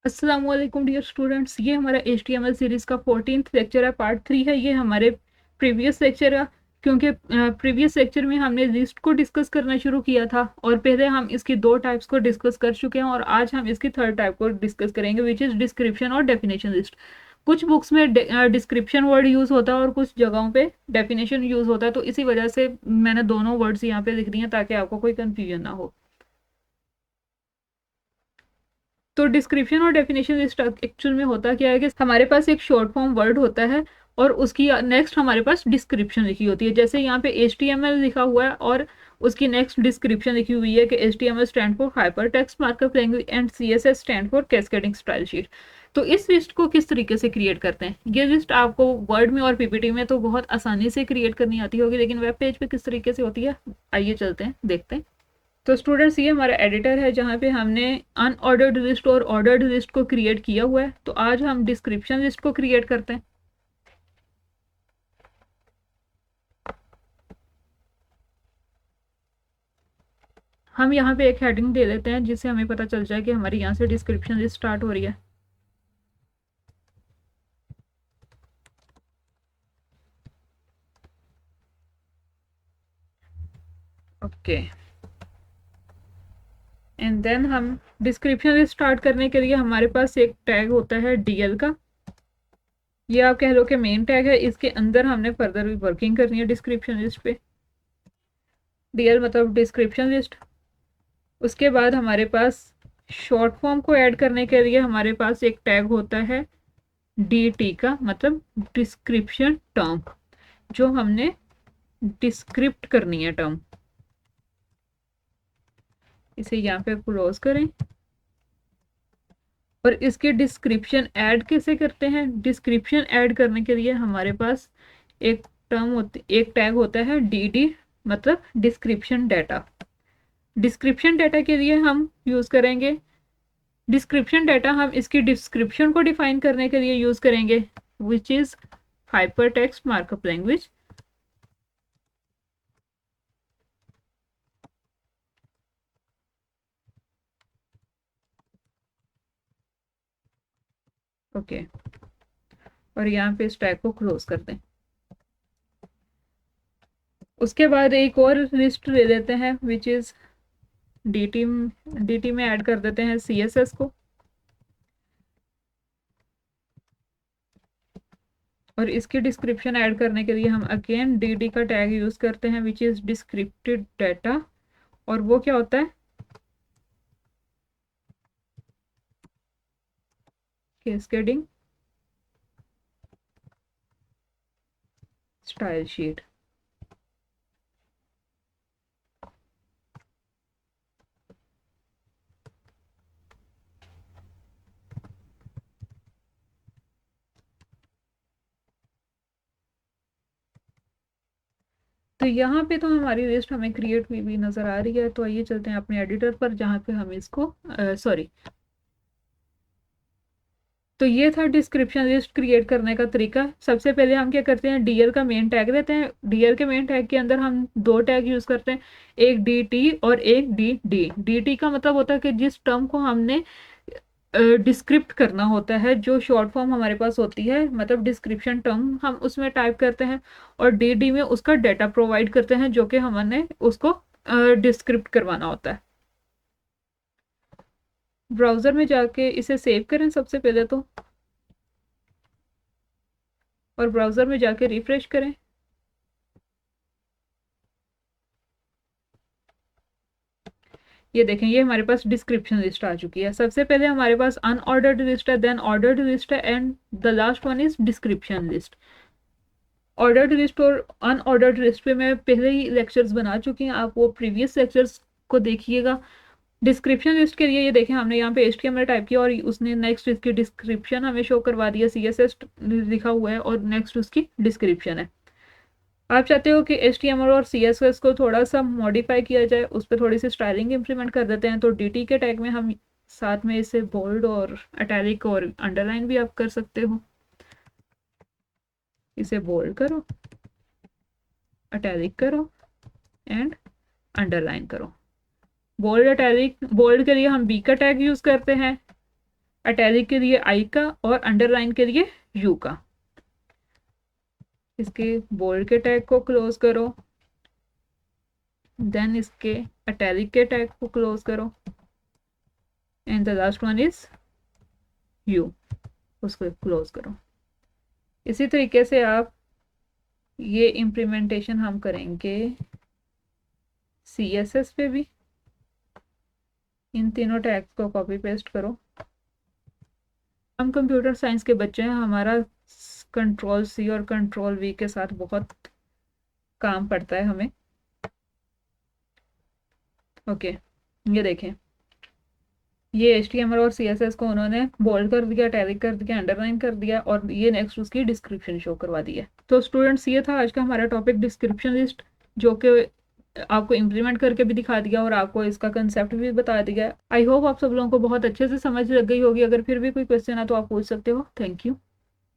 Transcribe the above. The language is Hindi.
अस्सलाम वालेकुम डियर स्टूडेंट्स, ये हमारा HTML सीरीज़ का 14th लेक्चर है, पार्ट 3 है। ये हमारे प्रीवियस लेक्चर का, क्योंकि प्रीवियस लेक्चर में हमने लिस्ट को डिस्कस करना शुरू किया था और पहले हम इसकी दो टाइप्स को डिस्कस कर चुके हैं और आज हम इसकी थर्ड टाइप को डिस्कस करेंगे, विच इज़ डिस्क्रिप्शन और डेफिनेशन लिस्ट। कुछ बुक्स में डिस्क्रिप्शन वर्ड यूज़ होता है और कुछ जगहों पे डेफिनेशन यूज़ होता है, तो इसी वजह से मैंने दोनों वर्ड्स यहाँ पे लिख दिए हैं ताकि आपको कोई कन्फ्यूजन ना हो। तो डिस्क्रिप्शन और डेफिनेशन लिस्ट एक्चुअल में होता क्या है कि हमारे पास एक शॉर्ट फॉर्म वर्ड होता है और उसकी नेक्स्ट हमारे पास डिस्क्रिप्शन लिखी होती है। जैसे यहाँ पे HTML लिखा हुआ है और उसकी नेक्स्ट डिस्क्रिप्शन लिखी हुई है कि HTML stand for hyper text markup language and CSS stand for cascading style sheet. तो इस लिस्ट को किस तरीके से क्रिएट करते हैं, ये लिस्ट आपको वर्ड में और PPT में तो बहुत आसानी से क्रिएट करनी आती होगी, लेकिन वेब पेज पे किस तरीके से होती है, आइए चलते हैं देखते हैं। तो स्टूडेंट्स, ये हमारा एडिटर है जहाँ पे हमने अनऑर्डर्ड लिस्ट और ऑर्डर्ड लिस्ट को क्रिएट किया हुआ है। तो आज हम डिस्क्रिप्शन लिस्ट को क्रिएट करते हैं। हम यहाँ पे एक हेडिंग दे देते हैं जिससे हमें पता चल जाए कि हमारी यहाँ से डिस्क्रिप्शन लिस्ट स्टार्ट हो रही है। ओके, एंड देन हम डिस्क्रिप्शन लिस्ट स्टार्ट करने के लिए हमारे पास एक टैग होता है DL का। ये आप कह लो कि मेन टैग है, इसके अंदर हमने फर्दर भी वर्किंग करनी है डिस्क्रिप्शन लिस्ट पे। DL मतलब डिस्क्रिप्शन लिस्ट। उसके बाद हमारे पास शॉर्ट फॉर्म को ऐड करने के लिए हमारे पास एक टैग होता है DT का, मतलब डिस्क्रिप्शन टर्म, जो हमने डिस्क्रिप्ट करनी है टर्म। इसे यहाँ पे क्लोज करें और इसके डिस्क्रिप्शन ऐड कैसे करते हैं। डिस्क्रिप्शन ऐड करने के लिए हमारे पास एक टैग होता है DD, मतलब डिस्क्रिप्शन डाटा। डिस्क्रिप्शन डाटा के लिए हम यूज करेंगे डिस्क्रिप्शन डाटा, हम इसकी डिस्क्रिप्शन को डिफाइन करने के लिए यूज करेंगे which is hyper text markup language. Okay, और यहाँ पे इस टैग को क्लोज कर दें। उसके बाद एक और लिस्ट ले लेते हैं विच इज DT में ऐड कर देते हैं CSS को, और इसकी डिस्क्रिप्शन ऐड करने के लिए हम अगेन DD का टैग यूज करते हैं विच इज डिस्क्रिप्टेड डाटा। और वो क्या होता है, कैस्केडिंग स्टाइल शीट। तो यहाँ पे तो हमारी लिस्ट हमें क्रिएट हुई भी नजर आ रही है। तो आइए चलते हैं अपने एडिटर पर जहाँ पे हम इसको सॉरी तो ये था डिस्क्रिप्शन लिस्ट क्रिएट करने का तरीका। सबसे पहले हम क्या करते हैं, DL का मेन टैग देते हैं। DL के मेन टैग के अंदर हम दो टैग यूज करते हैं, एक DT और एक DD। DT का मतलब होता है कि जिस टर्म को हमने डिस्क्रिप्ट करना होता है, जो शॉर्ट फॉर्म हमारे पास होती है, मतलब डिस्क्रिप्शन टर्म हम उसमें टाइप करते हैं, और DD में उसका डाटा प्रोवाइड करते हैं जो कि हमने उसको डिस्क्रिप्ट करवाना होता है। ब्राउजर में जाके इसे सेव करें सबसे पहले तो, और ब्राउजर में जाके रिफ्रेश करें। ये देखें, ये हमारे पास डिस्क्रिप्शन लिस्ट आ चुकी है। सबसे पहले हमारे पास अनऑर्डर्ड लिस्ट है, देन ऑर्डर्ड लिस्ट है, and the last one is description list. Ordered list और अनऑर्डर्ड लिस्ट पे मैं पहले ही लेक्चर्स बना चुकी हूँ, आप वो प्रीवियस लेक्चर्स को देखिएगा। डिस्क्रिप्शन लिस्ट के लिए ये देखें, हमने यहाँ पे HTML टाइप किया और उसने नेक्स्ट इसकी डिस्क्रिप्शन हमें शो करवा दिया, CSS लिखा हुआ है और नेक्स्ट उसकी डिस्क्रिप्शन है। आप चाहते हो कि HTML और CSS को थोड़ा सा मॉडिफाई किया जाए, उस पर थोड़ी सी स्टाइलिंग इंप्लीमेंट कर देते हैं, तो DT के टैग में हम साथ में इसे बोल्ड और इटैलिक और अंडरलाइन भी आप कर सकते हो। इसे बोल्ड करो, इटैलिक करो एंड अंडरलाइन करो। बोल्ड इटैलिक बोल्ड के लिए हम B का टैग यूज करते हैं, इटैलिक के लिए आई का और अंडरलाइन के लिए यू का। इसके बोल्ड के टैग को क्लोज करो, देन इसके इटैलिक के टैग को क्लोज करो, and the last one is you, उसको क्लोज करो। इसी तरीके से आप ये इम्प्लीमेंटेशन हम करेंगे CSS पे भी। इन तीनों टैग्स को कॉपी पेस्ट करो। हम कंप्यूटर साइंस के बच्चे हैं, हमारा Ctrl+C और Ctrl+V के साथ बहुत काम पड़ता है हमें। ओके, ये देखें, ये HTML और CSS को उन्होंने बोल्ड कर दिया, इटैलिक कर दिया, अंडरलाइन कर दिया, और ये नेक्स्ट उसकी डिस्क्रिप्शन शो करवा दी है। तो स्टूडेंट्स, ये था आज का हमारा टॉपिक डिस्क्रिप्शन लिस्ट, जो कि आपको इम्प्लीमेंट करके भी दिखा दिया और आपको इसका कंसेप्ट भी बता दिया। आई होप आप सब लोगों को बहुत अच्छे से समझ लग गई होगी। अगर फिर भी कोई क्वेश्चन है तो आप पूछ सकते हो। Thank you.